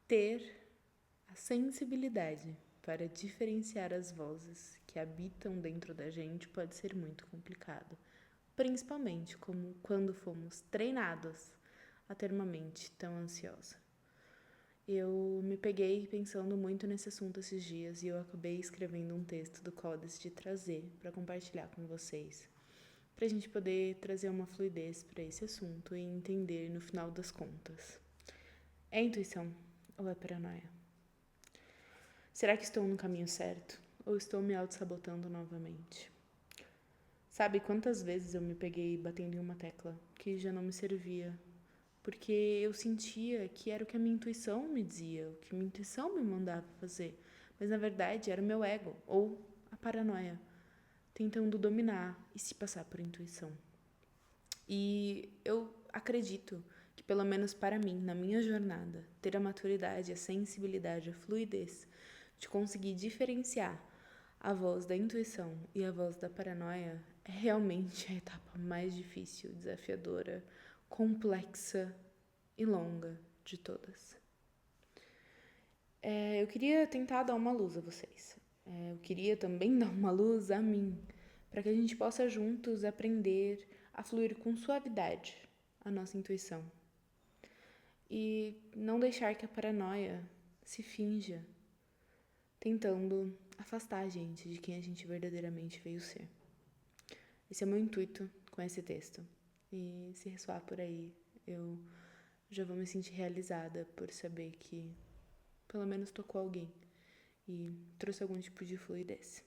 ter a sensibilidade para diferenciar as vozes que habitam dentro da gente pode ser muito complicado, principalmente como quando fomos treinados a ter uma mente tão ansiosa. Eu me peguei pensando muito nesse assunto esses dias e eu acabei escrevendo um texto do qual eu decidi trazer para compartilhar com vocês, para a gente poder trazer uma fluidez para esse assunto e entender no final das contas. É intuição ou é paranoia? Será que estou no caminho certo ou estou me auto-sabotando novamente? Sabe quantas vezes eu me peguei batendo em uma tecla que já não me servia? Porque eu sentia que era o que a minha intuição me dizia, o que a minha intuição me mandava fazer. Mas na verdade era o meu ego, ou a paranoia, tentando dominar e se passar por intuição. E eu acredito que, pelo menos para mim, na minha jornada, ter a maturidade, a sensibilidade, a fluidez de conseguir diferenciar a voz da intuição e a voz da paranoia é realmente a etapa mais difícil, desafiadora, complexa e longa de todas. Eu queria tentar dar uma luz a vocês. Eu queria também dar uma luz a mim, para que a gente possa juntos aprender a fluir com suavidade a nossa intuição. E não deixar que a paranoia se finja, tentando afastar a gente de quem a gente verdadeiramente veio ser. Esse é o meu intuito com esse texto. E se ressoar por aí, eu já vou me sentir realizada por saber que pelo menos tocou alguém e trouxe algum tipo de fluidez.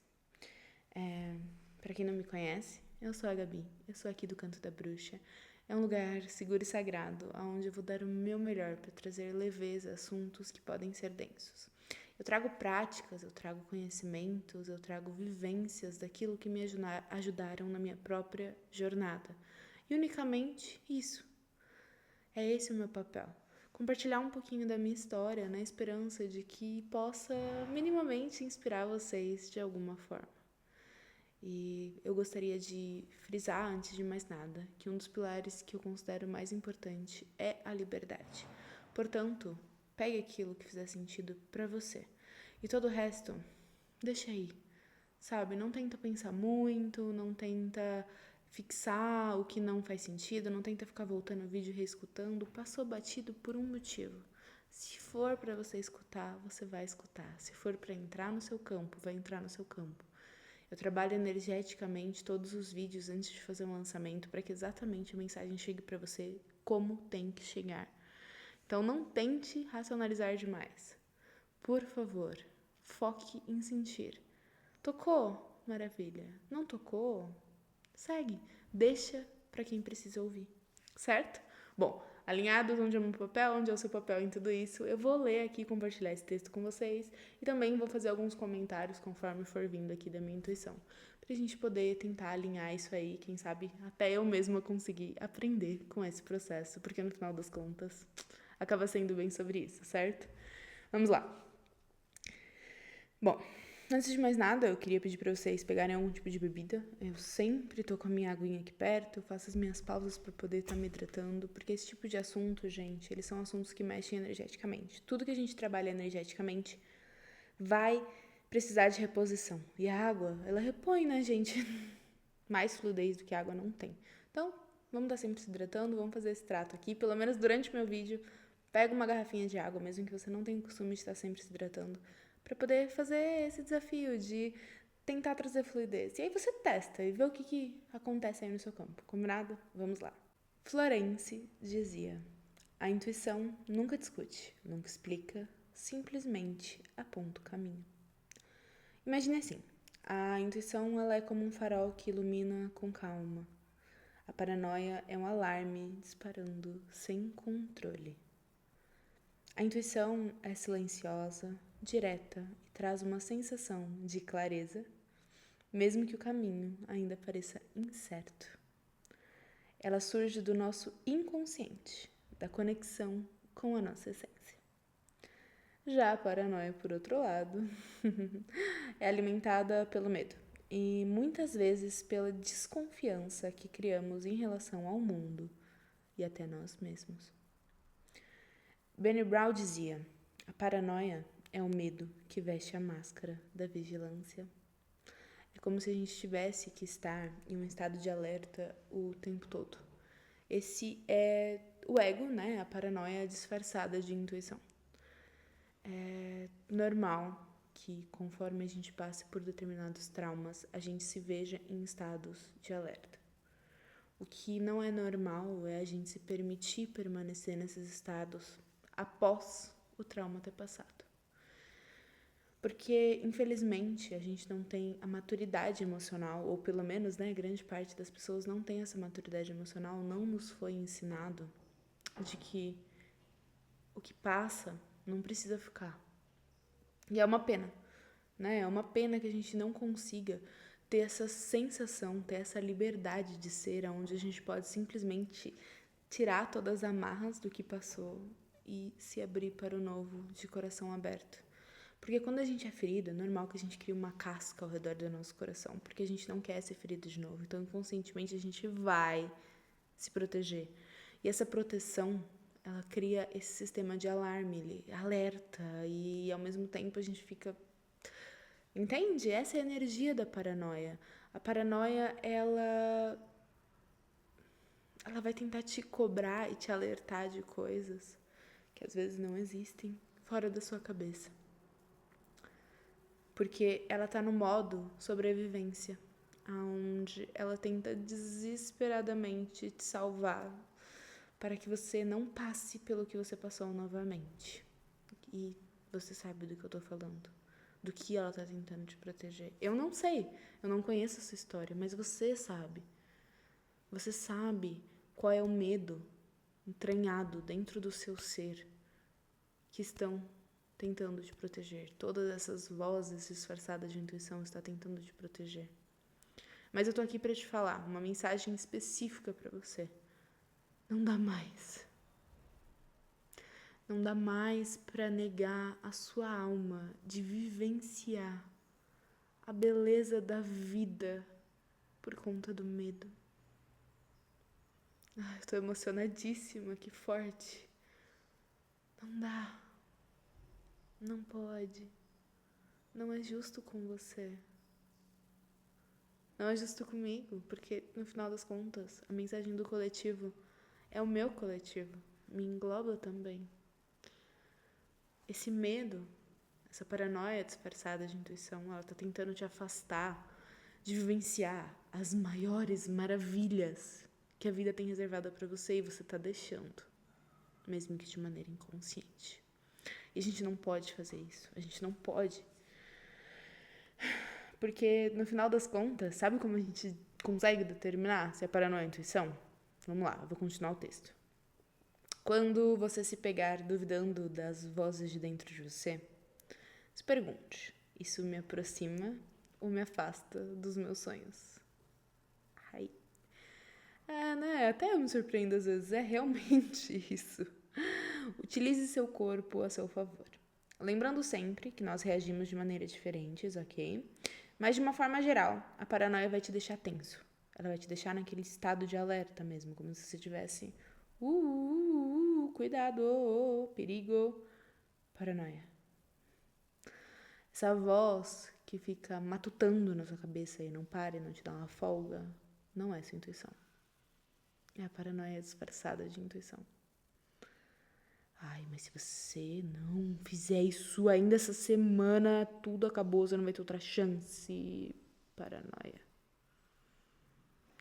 Para quem não me conhece, eu sou a Gabi, eu sou aqui do Canto da Bruxa. É um lugar seguro e sagrado, onde eu vou dar o meu melhor para trazer leveza a assuntos que podem ser densos. Eu trago práticas, eu trago conhecimentos, eu trago vivências daquilo que me ajudaram na minha própria jornada. E unicamente isso. É esse o meu papel. Compartilhar um pouquinho da minha história na esperança de que possa minimamente inspirar vocês de alguma forma. E eu gostaria de frisar, antes de mais nada, que um dos pilares que eu considero mais importante é a liberdade. Portanto, pegue aquilo que fizer sentido para você. E todo o resto, deixa aí. Sabe, não tenta pensar muito, não tenta fixar o que não faz sentido, não tenta ficar voltando o vídeo e reescutando. Passou batido por um motivo. Se for para você escutar, você vai escutar. Se for para entrar no seu campo, vai entrar no seu campo. Eu trabalho energeticamente todos os vídeos antes de fazer um lançamento para que exatamente a mensagem chegue para você como tem que chegar. Então não tente racionalizar demais. Por favor, foque em sentir. Tocou? Maravilha. Não tocou? Segue. Deixa para quem precisa ouvir. Certo? Bom, alinhados, onde é o meu papel, onde é o seu papel em tudo isso, eu vou ler aqui e compartilhar esse texto com vocês e também vou fazer alguns comentários conforme for vindo aqui da minha intuição, pra gente poder tentar alinhar isso aí, quem sabe até eu mesma conseguir aprender com esse processo, porque no final das contas acaba sendo bem sobre isso, certo? Vamos lá. Bom, antes de mais nada, eu queria pedir para vocês pegarem algum tipo de bebida. Eu sempre tô com a minha aguinha aqui perto, eu faço as minhas pausas para poder estar me hidratando, porque esse tipo de assunto, gente, eles são assuntos que mexem energeticamente. Tudo que a gente trabalha energeticamente vai precisar de reposição. E a água, ela repõe, né, gente? Mais fluidez do que a água não tem. Então, vamos estar sempre se hidratando, vamos fazer esse trato aqui. Pelo menos durante o meu vídeo, pega uma garrafinha de água, mesmo que você não tenha o costume de estar sempre se hidratando, para poder fazer esse desafio de tentar trazer fluidez. E aí você testa e vê o que acontece aí no seu campo. Combinado? Vamos lá. Florence dizia: a intuição nunca discute, nunca explica, simplesmente aponta o caminho. Imagine assim, a intuição ela é como um farol que ilumina com calma. A paranoia é um alarme disparando sem controle. A intuição é silenciosa, direta e traz uma sensação de clareza, mesmo que o caminho ainda pareça incerto. Ela surge do nosso inconsciente, da conexão com a nossa essência. Já a paranoia, por outro lado, é alimentada pelo medo e muitas vezes pela desconfiança que criamos em relação ao mundo e até nós mesmos. Brené Brown dizia: A paranoia é o medo que veste a máscara da vigilância. É como se a gente tivesse que estar em um estado de alerta o tempo todo. Esse é o ego, né? A paranoia disfarçada de intuição. É normal que, conforme a gente passe por determinados traumas, a gente se veja em estados de alerta. O que não é normal é a gente se permitir permanecer nesses estados após o trauma ter passado. Porque, infelizmente, a gente não tem a maturidade emocional, ou pelo menos, né, grande parte das pessoas não tem essa maturidade emocional, não nos foi ensinado de que o que passa não precisa ficar. E é uma pena, né? É uma pena que a gente não consiga ter essa sensação, ter essa liberdade de ser, onde a gente pode simplesmente tirar todas as amarras do que passou e se abrir para o novo de coração aberto. Porque quando a gente é ferido, é normal que a gente crie uma casca ao redor do nosso coração, porque a gente não quer ser ferido de novo. Então, inconscientemente, a gente vai se proteger. E essa proteção, ela cria esse sistema de alarme, alerta, e ao mesmo tempo a gente fica... Entende? Essa é a energia da paranoia. A paranoia, ela vai tentar te cobrar e te alertar de coisas que às vezes não existem fora da sua cabeça. Porque ela tá no modo sobrevivência, onde ela tenta desesperadamente te salvar para que você não passe pelo que você passou novamente. E você sabe do que eu tô falando, do que ela tá tentando te proteger. Eu não sei, eu não conheço essa história, mas você sabe. Você sabe qual é o medo entranhado dentro do seu ser que estão tentando te proteger. Todas essas vozes disfarçadas de intuição estão tentando te proteger. Mas eu tô aqui para te falar uma mensagem específica para você. Não dá mais. Não dá mais para negar a sua alma de vivenciar a beleza da vida por conta do medo. Ai, eu tô emocionadíssima, que forte. Não dá. Não pode. Não é justo com você. Não é justo comigo, porque no final das contas, a mensagem do coletivo é o meu coletivo. Me engloba também. Esse medo, essa paranoia disfarçada de intuição, ela tá tentando te afastar de vivenciar as maiores maravilhas que a vida tem reservada para você e você tá deixando, mesmo que de maneira inconsciente. E a gente não pode fazer isso. A gente não pode. Porque, no final das contas, sabe como a gente consegue determinar se é paranoia ou intuição? Vamos lá, eu vou continuar o texto. Quando você se pegar duvidando das vozes de dentro de você, se pergunte, isso me aproxima ou me afasta dos meus sonhos? Ai. Né? Até eu me surpreendo às vezes, é realmente isso. Utilize seu corpo a seu favor. Lembrando sempre que nós reagimos de maneiras diferentes, ok? Mas de uma forma geral, a paranoia vai te deixar tenso. Ela vai te deixar naquele estado de alerta mesmo, como se você tivesse cuidado, perigo, paranoia. Essa voz que fica matutando na sua cabeça e não para e não te dá uma folga, não é sua intuição. É a paranoia disfarçada de intuição. Ai, mas se você não fizer isso ainda essa semana, tudo acabou, você não vai ter outra chance. Paranoia.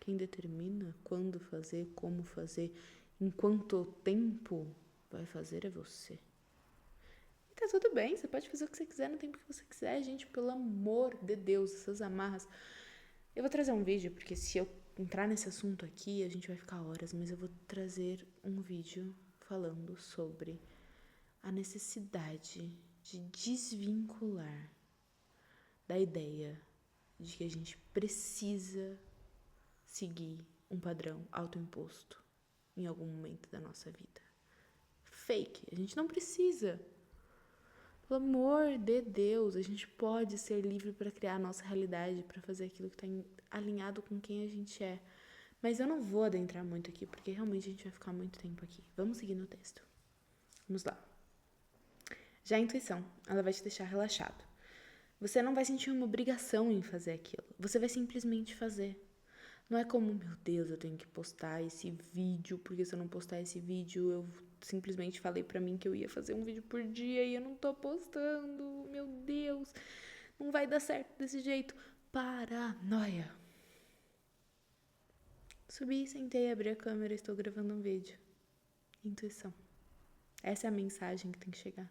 Quem determina quando fazer, como fazer, em quanto tempo vai fazer é você. E tá tudo bem, você pode fazer o que você quiser no tempo que você quiser, gente, pelo amor de Deus, essas amarras. Eu vou trazer um vídeo, porque se eu entrar nesse assunto aqui, a gente vai ficar horas, mas eu vou trazer um vídeo falando sobre a necessidade de desvincular da ideia de que a gente precisa seguir um padrão autoimposto em algum momento da nossa vida. Fake, a gente não precisa. Pelo amor de Deus, a gente pode ser livre para criar a nossa realidade, para fazer aquilo que está alinhado com quem a gente é. Mas eu não vou adentrar muito aqui, porque realmente a gente vai ficar muito tempo aqui. Vamos seguir no texto. Vamos lá. Já a intuição, ela vai te deixar relaxado. Você não vai sentir uma obrigação em fazer aquilo. Você vai simplesmente fazer. Não é como, meu Deus, eu tenho que postar esse vídeo, porque se eu não postar esse vídeo, eu simplesmente falei pra mim que eu ia fazer um vídeo por dia e eu não tô postando. Meu Deus, não vai dar certo desse jeito. Paranoia. Subi, sentei, abri a câmera e estou gravando um vídeo. Intuição. Essa é a mensagem que tem que chegar.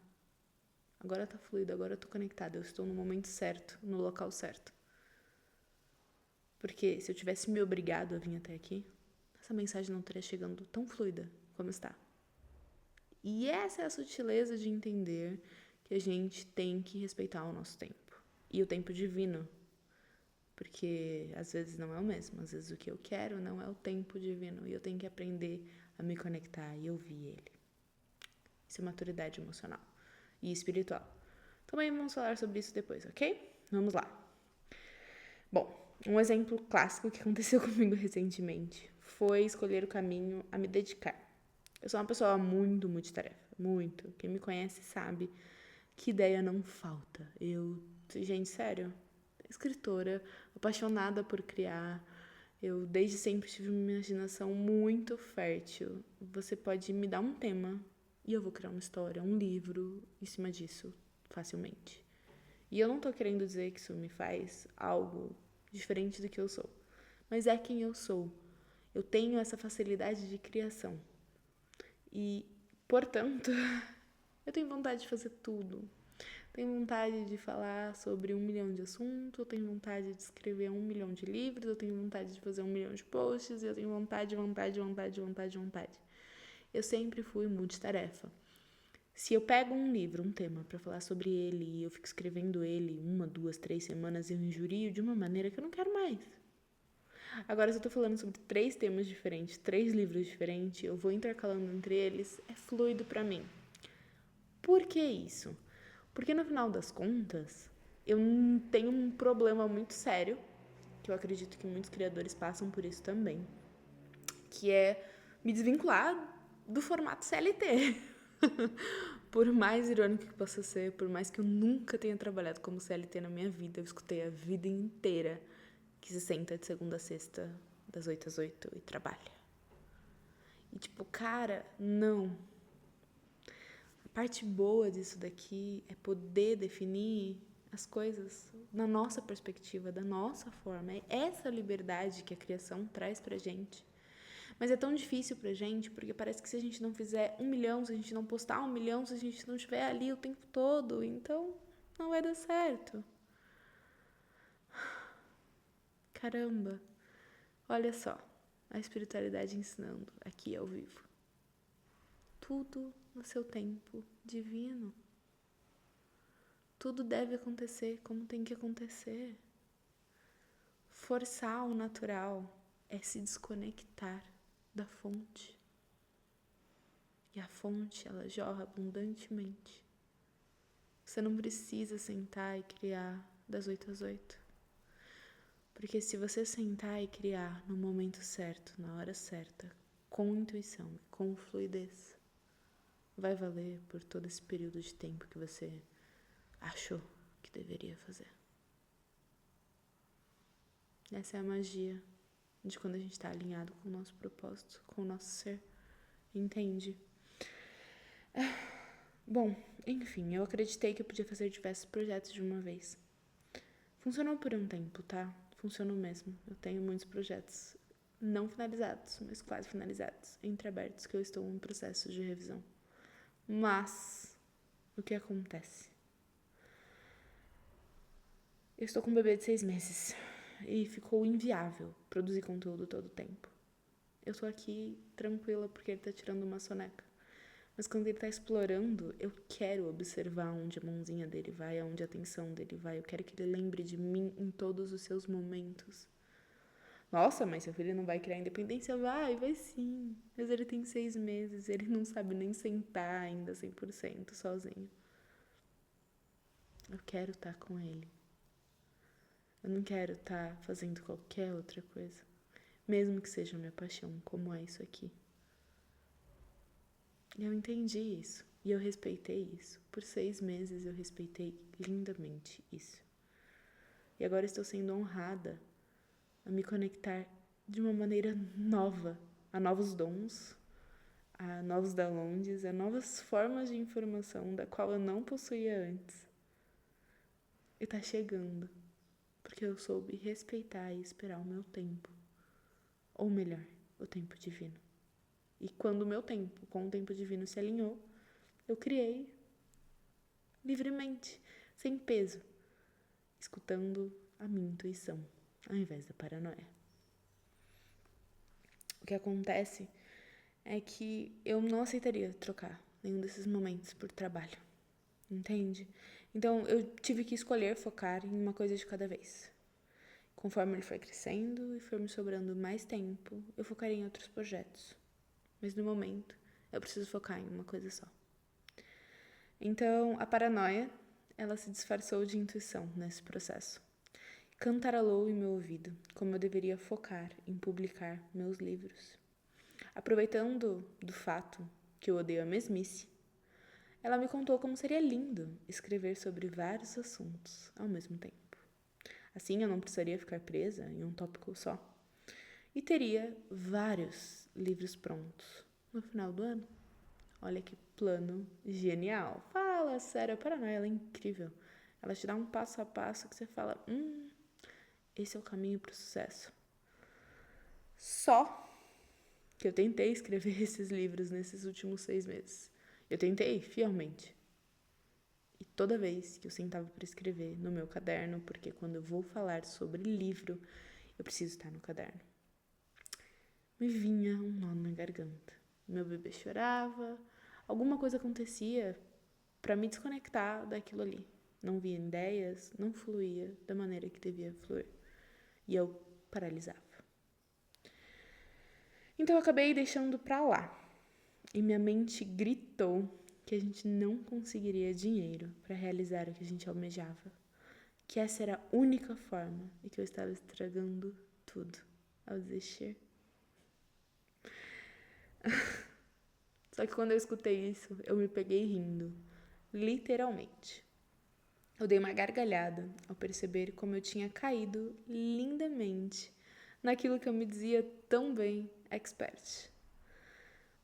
Agora tá fluido, agora eu tô conectada, eu estou no momento certo, no local certo. Porque se eu tivesse me obrigado a vir até aqui, essa mensagem não estaria chegando tão fluida como está. E essa é a sutileza de entender que a gente tem que respeitar o nosso tempo. E o tempo divino. Porque às vezes não é o mesmo. Às vezes o que eu quero não é o tempo divino. E eu tenho que aprender a me conectar e ouvir ele. Isso é maturidade emocional e espiritual. Também vamos falar sobre isso depois, ok? Vamos lá. Bom, um exemplo clássico que aconteceu comigo recentemente foi escolher o caminho a me dedicar. Eu sou uma pessoa muito multitarefa, muito. Quem me conhece sabe que ideia não falta. Gente, sério, escritora, apaixonada por criar. Eu desde sempre tive uma imaginação muito fértil. Você pode me dar um tema e eu vou criar uma história, um livro em cima disso, facilmente. E eu não tô querendo dizer que isso me faz algo diferente do que eu sou. Mas é quem eu sou. Eu tenho essa facilidade de criação. E, portanto, eu tenho vontade de fazer tudo. Tenho vontade de falar sobre 1 milhão de assuntos, eu tenho vontade de escrever 1 milhão de livros, eu tenho vontade de fazer 1 milhão de posts, eu tenho vontade. Eu sempre fui multitarefa. Se eu pego um livro, um tema, pra falar sobre ele e eu fico escrevendo ele 1, 2, 3 semanas, eu injurio de uma maneira que eu não quero mais. Agora, se eu tô falando sobre 3 temas diferentes, 3 livros diferentes, eu vou intercalando entre eles, é fluido pra mim. Por que isso? Porque no final das contas, eu tenho um problema muito sério, que eu acredito que muitos criadores passam por isso também, que é me desvincular do formato CLT. Por mais irônico que possa ser, por mais que eu nunca tenha trabalhado como CLT na minha vida, eu escutei a vida inteira que se senta de segunda a sexta, das 8 às 8 e trabalha. E tipo, cara, não. A parte boa disso daqui é poder definir as coisas na nossa perspectiva, da nossa forma. É essa liberdade que a criação traz pra gente. Mas é tão difícil pra gente, porque parece que se a gente não fizer 1 milhão, se a gente não postar 1 milhão, se a gente não estiver ali o tempo todo, então não vai dar certo. Caramba, olha só, a espiritualidade ensinando aqui ao vivo. Tudo no seu tempo divino. Tudo deve acontecer como tem que acontecer. Forçar o natural é se desconectar da fonte. E a fonte, ela jorra abundantemente. Você não precisa sentar e criar das 8 às 8. Porque se você sentar e criar no momento certo, na hora certa, com intuição, com fluidez, vai valer por todo esse período de tempo que você achou que deveria fazer. Essa é a magia de quando a gente está alinhado com o nosso propósito, com o nosso ser. Entende? Bom, enfim, eu acreditei que eu podia fazer diversos projetos de uma vez. Funcionou por um tempo, tá? Funcionou mesmo. Eu tenho muitos projetos não finalizados, mas quase finalizados, entreabertos, que eu estou em processo de revisão. Mas, o que acontece? Eu estou com um bebê de 6 meses e ficou inviável produzir conteúdo todo o tempo. Eu tô aqui tranquila porque ele tá tirando uma soneca. Mas quando ele tá explorando, eu quero observar onde a mãozinha dele vai, onde a atenção dele vai. Eu quero que ele lembre de mim em todos os seus momentos. Nossa, mas seu filho não vai criar independência? Vai sim. Mas ele tem 6 meses, ele não sabe nem sentar ainda 100% sozinho. Eu quero estar com ele. Eu não quero estar fazendo qualquer outra coisa. Mesmo que seja minha paixão, como é isso aqui. Eu entendi isso. E eu respeitei isso. Por 6 meses eu respeitei lindamente isso. E agora estou sendo honrada a me conectar de uma maneira nova a novos dons, a novos downloads, a novas formas de informação da qual eu não possuía antes. E tá chegando, porque eu soube respeitar e esperar o meu tempo. Ou melhor, o tempo divino. E quando o meu tempo com o tempo divino se alinhou, eu criei livremente, sem peso, escutando a minha intuição, ao invés da paranoia. O que acontece é que eu não aceitaria trocar nenhum desses momentos por trabalho, entende? Então eu tive que escolher focar em uma coisa de cada vez. Conforme ele foi crescendo e foi me sobrando mais tempo, eu focaria em outros projetos. Mas no momento, eu preciso focar em uma coisa só. Então, a paranoia, ela se disfarçou de intuição nesse processo. Cantarolou em meu ouvido como eu deveria focar em publicar meus livros. Aproveitando do fato que eu odeio a mesmice, ela me contou como seria lindo escrever sobre vários assuntos ao mesmo tempo. Assim eu não precisaria ficar presa em um tópico só. E teria vários livros prontos no final do ano. Olha que plano genial. Fala sério, a paranoia ela é incrível. Ela te dá um passo a passo que você fala, esse é o caminho para o sucesso. Só que eu tentei escrever esses livros nesses últimos 6 meses. Eu tentei fielmente. E toda vez que eu sentava para escrever no meu caderno, porque quando eu vou falar sobre livro, eu preciso estar no caderno, me vinha um nó na garganta. Meu bebê chorava, alguma coisa acontecia para me desconectar daquilo ali. Não via ideias, não fluía da maneira que devia fluir. E eu paralisava. Então eu acabei deixando pra lá. E minha mente gritou que a gente não conseguiria dinheiro para realizar o que a gente almejava. Que essa era a única forma e que eu estava estragando tudo ao desistir. Só que quando eu escutei isso, eu me peguei rindo. Literalmente. Eu dei uma gargalhada ao perceber como eu tinha caído lindamente naquilo que eu me dizia tão bem expert.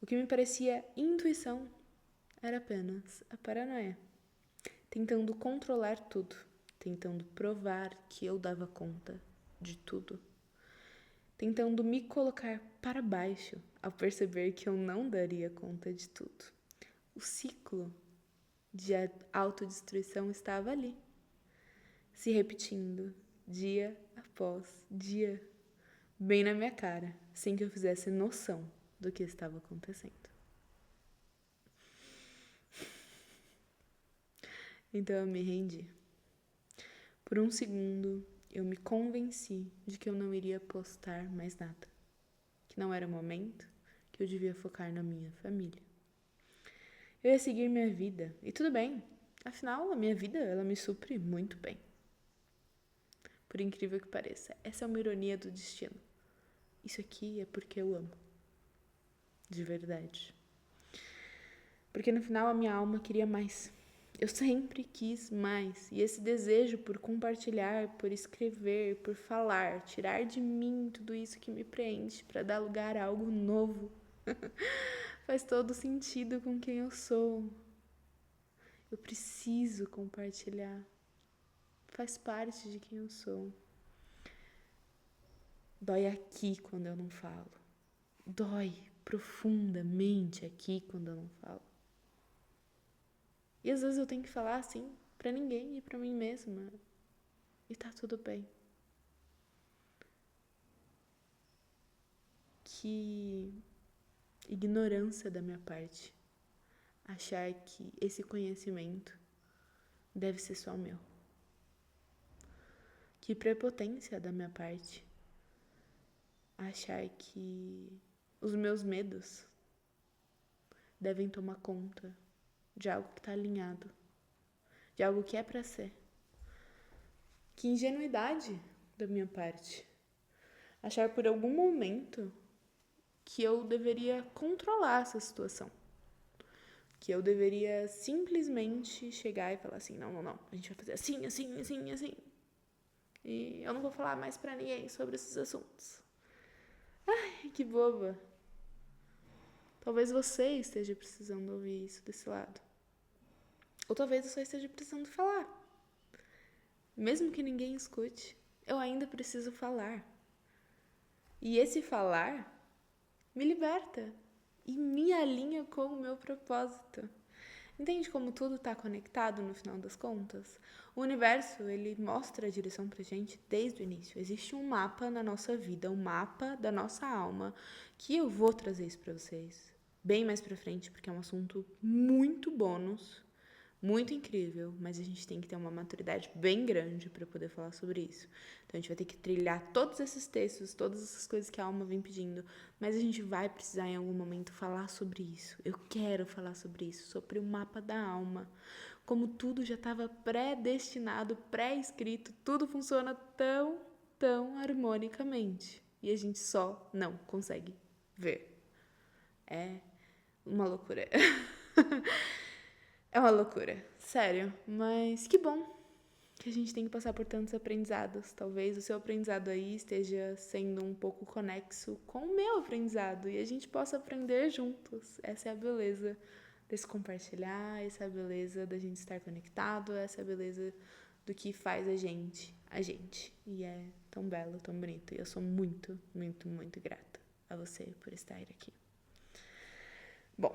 O que me parecia intuição era apenas a paranoia, tentando controlar tudo, tentando provar que eu dava conta de tudo, tentando me colocar para baixo ao perceber que eu não daria conta de tudo. O ciclo de autodestruição estava ali, se repetindo dia após dia, bem na minha cara, sem que eu fizesse noção do que estava acontecendo. Então eu me rendi. Por um segundo, eu me convenci de que eu não iria postar mais nada, que não era o momento, que eu devia focar na minha família. Eu ia seguir minha vida, e tudo bem, afinal a minha vida ela me supre muito bem. Por incrível que pareça, essa é uma ironia do destino. Isso aqui é porque eu amo, de verdade. Porque no final a minha alma queria mais. Eu sempre quis mais. E esse desejo por compartilhar, por escrever, por falar, tirar de mim tudo isso que me preenche para dar lugar a algo novo, faz todo sentido com quem eu sou. Eu preciso compartilhar. Faz parte de quem eu sou. Dói aqui quando eu não falo. Dói profundamente aqui quando eu não falo. E às vezes eu tenho que falar assim pra ninguém e pra mim mesma. E tá tudo bem. Que ignorância da minha parte achar que esse conhecimento deve ser só meu. Que prepotência da minha parte achar que os meus medos devem tomar conta de algo que está alinhado, de algo que é para ser. Que ingenuidade da minha parte achar por algum momento que eu deveria controlar essa situação, que eu deveria simplesmente chegar e falar assim, não, a gente vai fazer assim, assim, assim, assim. E eu não vou falar mais pra ninguém sobre esses assuntos. Ai, que boba. Talvez você esteja precisando ouvir isso desse lado. Ou talvez eu só esteja precisando falar. Mesmo que ninguém escute, eu ainda preciso falar. E esse falar me liberta e me alinha com o meu propósito. Entende como tudo está conectado no final das contas? O universo, ele mostra a direção pra gente desde o início. Existe um mapa na nossa vida, um mapa da nossa alma, que eu vou trazer isso pra vocês bem mais pra frente, porque é um assunto muito bônus, muito incrível, mas a gente tem que ter uma maturidade bem grande para poder falar sobre isso. Então a gente vai ter que trilhar todos esses textos, todas essas coisas que a alma vem pedindo, mas a gente vai precisar em algum momento falar sobre isso. Eu quero falar sobre isso, sobre o mapa da alma. Como tudo já estava predestinado, pré-escrito, tudo funciona tão harmonicamente. E a gente só não consegue ver. É uma loucura. É uma loucura, sério. Mas que bom que a gente tem que passar por tantos aprendizados. Talvez o seu aprendizado aí esteja sendo um pouco conexo com o meu aprendizado e a gente possa aprender juntos. Essa é a beleza desse compartilhar, essa é a beleza da gente estar conectado, essa é a beleza do que faz a gente. E é tão belo, tão bonito. E eu sou muito, muito, muito grata a você por estar aqui. Bom,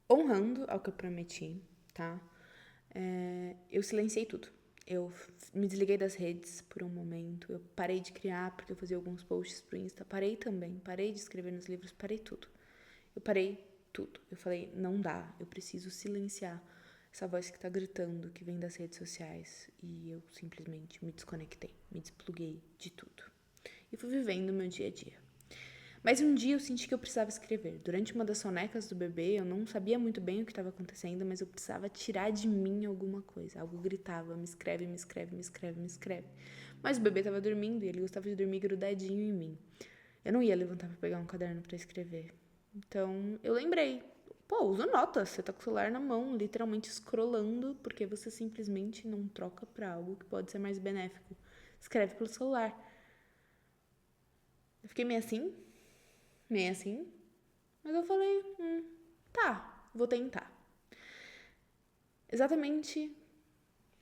honrando ao que eu prometi, tá? Eu silenciei tudo. Eu me desliguei das redes por um momento. Eu parei de criar porque eu fazia alguns posts pro Insta. Parei também. Parei de escrever nos livros. Parei tudo. Eu parei tudo. Eu falei, não dá. Eu preciso silenciar essa voz que tá gritando, que vem das redes sociais. E eu simplesmente me desconectei. Me despluguei de tudo. E fui vivendo o meu dia a dia. Mas um dia eu senti que eu precisava escrever. Durante uma das sonecas do bebê, eu não sabia muito bem o que estava acontecendo, mas eu precisava tirar de mim alguma coisa. Algo gritava, me escreve, me escreve, me escreve, me escreve. Mas o bebê estava dormindo e ele gostava de dormir grudadinho em mim. Eu não ia levantar para pegar um caderno para escrever. Então eu lembrei. Pô, usa notas. Você tá com o celular na mão, literalmente scrollando, porque você simplesmente não troca para algo que pode ser mais benéfico. Escreve pelo celular. Eu fiquei meio assim, mas eu falei, tá, vou tentar. Exatamente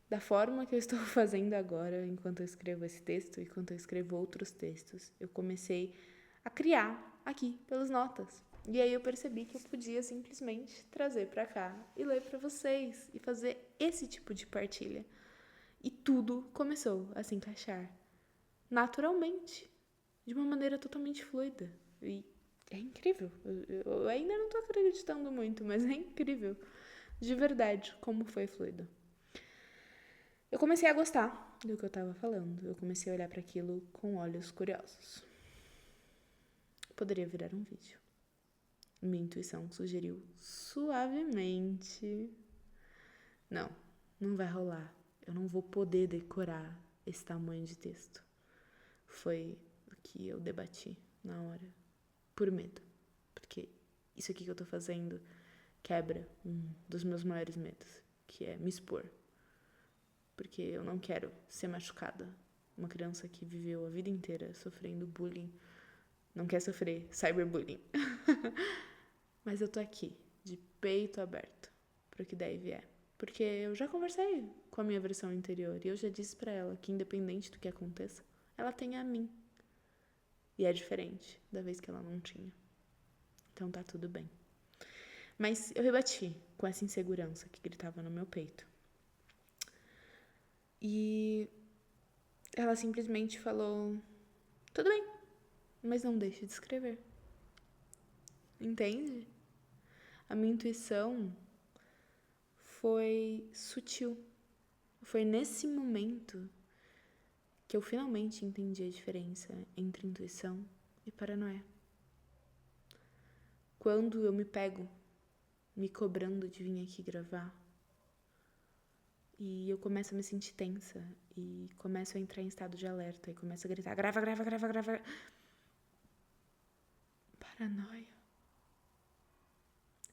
da forma que eu estou fazendo agora, enquanto eu escrevo esse texto e enquanto eu escrevo outros textos, eu comecei a criar aqui, pelas notas. E aí eu percebi que eu podia simplesmente trazer pra cá e ler pra vocês e fazer esse tipo de partilha. E tudo começou a se encaixar naturalmente, de uma maneira totalmente fluida. E é incrível. Eu ainda não tô acreditando muito, mas é incrível. De verdade, como foi fluido. Eu comecei a gostar do que eu tava falando. Eu comecei a olhar para aquilo com olhos curiosos. Poderia virar um vídeo. Minha intuição sugeriu suavemente. Não vai rolar. Eu não vou poder decorar esse tamanho de texto. Foi o que eu debati na hora. Por medo. Porque isso aqui que eu tô fazendo quebra um dos meus maiores medos, que é me expor. Porque eu não quero ser machucada. Uma criança que viveu a vida inteira sofrendo bullying não quer sofrer cyberbullying. Mas eu tô aqui, de peito aberto, pro que der e vier. Porque eu já conversei com a minha versão interior e eu já disse pra ela que, independente do que aconteça, ela tem a mim. E é diferente da vez que ela não tinha. Então tá tudo bem. Mas eu rebati com essa insegurança que gritava no meu peito. E ela simplesmente falou: tudo bem, mas não deixe de escrever. Entende? A minha intuição foi sutil. Foi nesse momento que eu finalmente entendi a diferença entre intuição e paranoia. Quando eu me pego me cobrando de vir aqui gravar e eu começo a me sentir tensa e começo a entrar em estado de alerta e começo a gritar: grava, grava, grava, grava. Paranoia.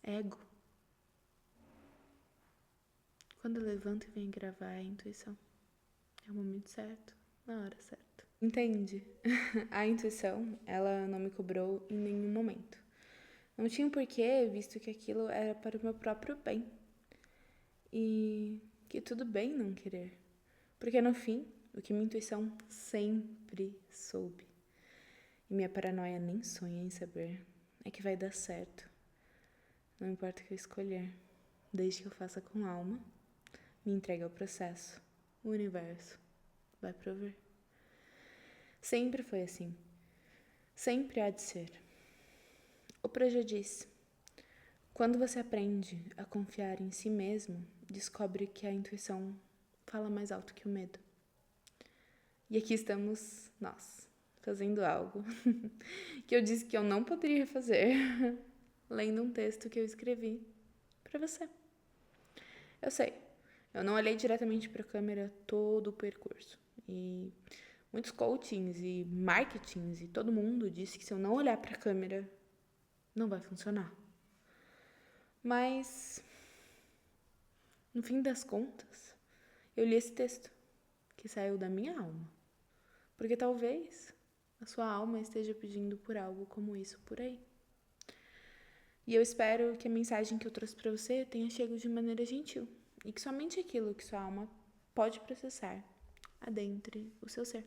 ego. Quando eu levanto e venho gravar, é a intuição. É o momento certo, na hora certa. Entende? A intuição, ela não me cobrou em nenhum momento. Não tinha um porquê, visto que aquilo era para o meu próprio bem. E que tudo bem não querer. Porque no fim, o que minha intuição sempre soube, e minha paranoia nem sonha em saber, é que vai dar certo. Não importa o que eu escolher, desde que eu faça com alma, me entregue ao processo, o universo vai prover. Sempre foi assim. Sempre há de ser. Oprah já disse, quando você aprende a confiar em si mesmo, descobre que a intuição fala mais alto que o medo. E aqui estamos nós, fazendo algo que eu disse que eu não poderia fazer, lendo um texto que eu escrevi para você. Eu sei, eu não olhei diretamente para a câmera todo o percurso. E muitos coachings e marketings e todo mundo disse que se eu não olhar para a câmera, não vai funcionar. Mas, no fim das contas, eu li esse texto que saiu da minha alma. Porque talvez a sua alma esteja pedindo por algo como isso por aí. E eu espero que a mensagem que eu trouxe para você tenha chegado de maneira gentil e que somente aquilo que sua alma pode processar adentre o seu ser.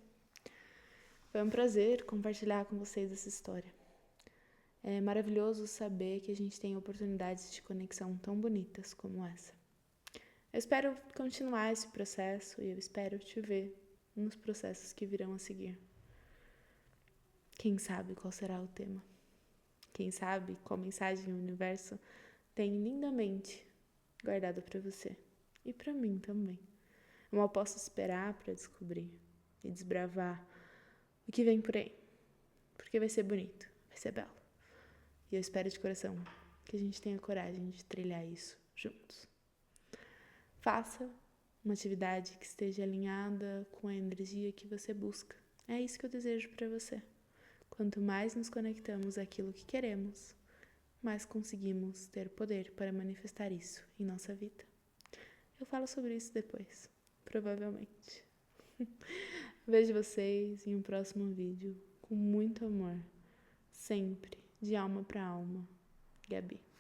Foi um prazer compartilhar com vocês essa história. É maravilhoso saber que a gente tem oportunidades de conexão tão bonitas como essa. Eu espero continuar esse processo e eu espero te ver nos processos que virão a seguir. Quem sabe qual será o tema? Quem sabe qual mensagem o universo tem lindamente guardado para você e para mim também. Eu mal posso esperar para descobrir e desbravar o que vem por aí, porque vai ser bonito, vai ser belo. E eu espero de coração que a gente tenha coragem de trilhar isso juntos. Faça uma atividade que esteja alinhada com a energia que você busca. É isso que eu desejo para você. Quanto mais nos conectamos àquilo que queremos, mais conseguimos ter poder para manifestar isso em nossa vida. Eu falo sobre isso depois, provavelmente. Vejo vocês em um próximo vídeo com muito amor, sempre de alma para alma. Gabi.